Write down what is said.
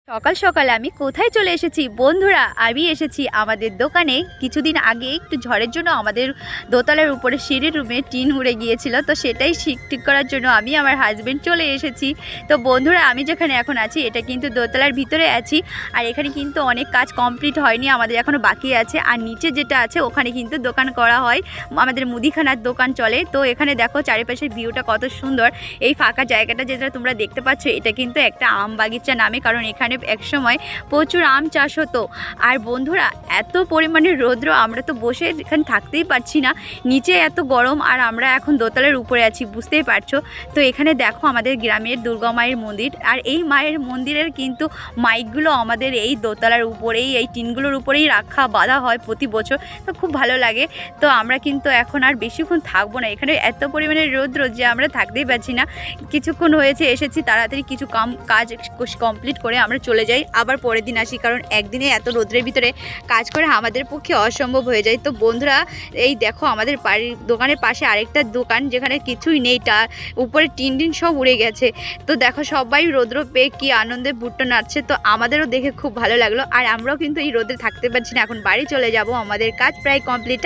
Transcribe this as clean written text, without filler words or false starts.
সকাল সকাল আমি কোথায় চলে এসেছি বন্ধুরা, আমি এসেছি আমাদের দোকানে। কিছুদিন আগে একটু ঝড়ের জন্য আমাদের দোতলার উপরে সিঁড়ির রুমে টিন উড়ে গিয়েছিল, তো সেটাই ঠিক করার জন্য আমি আমার হাজবেন্ড চলে এসেছি। তো বন্ধুরা, আমি যেখানে এখন আছি এটা কিন্তু দোতলার ভিতরে আছি, আর এখানে কিন্তু অনেক কাজ কমপ্লিট হয়নি, আমাদের এখনও বাকি আছে। আর নিচে যেটা আছে ওখানে কিন্তু দোকান করা হয়, আমাদের মুদিখানার দোকান চলে। তো এখানে দেখো চারিপাশের ভিউটা কত সুন্দর। এই ফাঁকা জায়গাটা যেটা তোমরা দেখতে পাচ্ছ এটা কিন্তু একটা আম বাগিচা নামে, কারণ এখানে একসময় প্রচুর আম চাষ হতো। আর বন্ধুরা, এত পরিমাণে রৌদ্র, আমরা তো বসে এখানে থাকতেই পারছি না, নিচে এত গরম, আর আমরা এখন দোতলার উপরে আছি, বুঝতেই পারছো। তো এখানে দেখো আমাদের গ্রামের দুর্গা মায়ের মন্দির, আর এই মায়ের মন্দিরের কিন্তু মাইকগুলো আমাদের এই দোতলার উপরেই, এই টিনগুলোর উপরেই রাখা বাঁধা হয় প্রতি বছর। তো খুব ভালো লাগে। তো আমরা কিন্তু এখন আর বেশিক্ষণ থাকবো না, এখানে এত পরিমাণে রৌদ্র যে আমরা থাকতেই পারছি না। কিছুক্ষণ হয়েছে এসেছি, তাড়াতাড়ি কিছু কাজ কমপ্লিট করে আমরা চলে যাই, আবার পরের দিন আসি, কারণ একদিনে এত রোদ্রের ভিতরে কাজ করে আমাদের পক্ষে অসম্ভব হয়ে যায়। তো বন্ধুরা, এই দেখো আমাদের বাড়ির দোকানের পাশে আরেকটা দোকান যেখানে কিছুই নেই, তার উপরে টিন সব উড়ে গেছে। তো দেখো সবাই রৌদ্র পেয়ে কি আনন্দে ভুট্টো নাড়ছে, তো আমাদেরও দেখে খুব ভালো লাগলো। আর আমরাও কিন্তু এই রোদে থাকতে পারছি না, এখন বাড়ি চলে যাব, আমাদের কাজ প্রায় কমপ্লিট।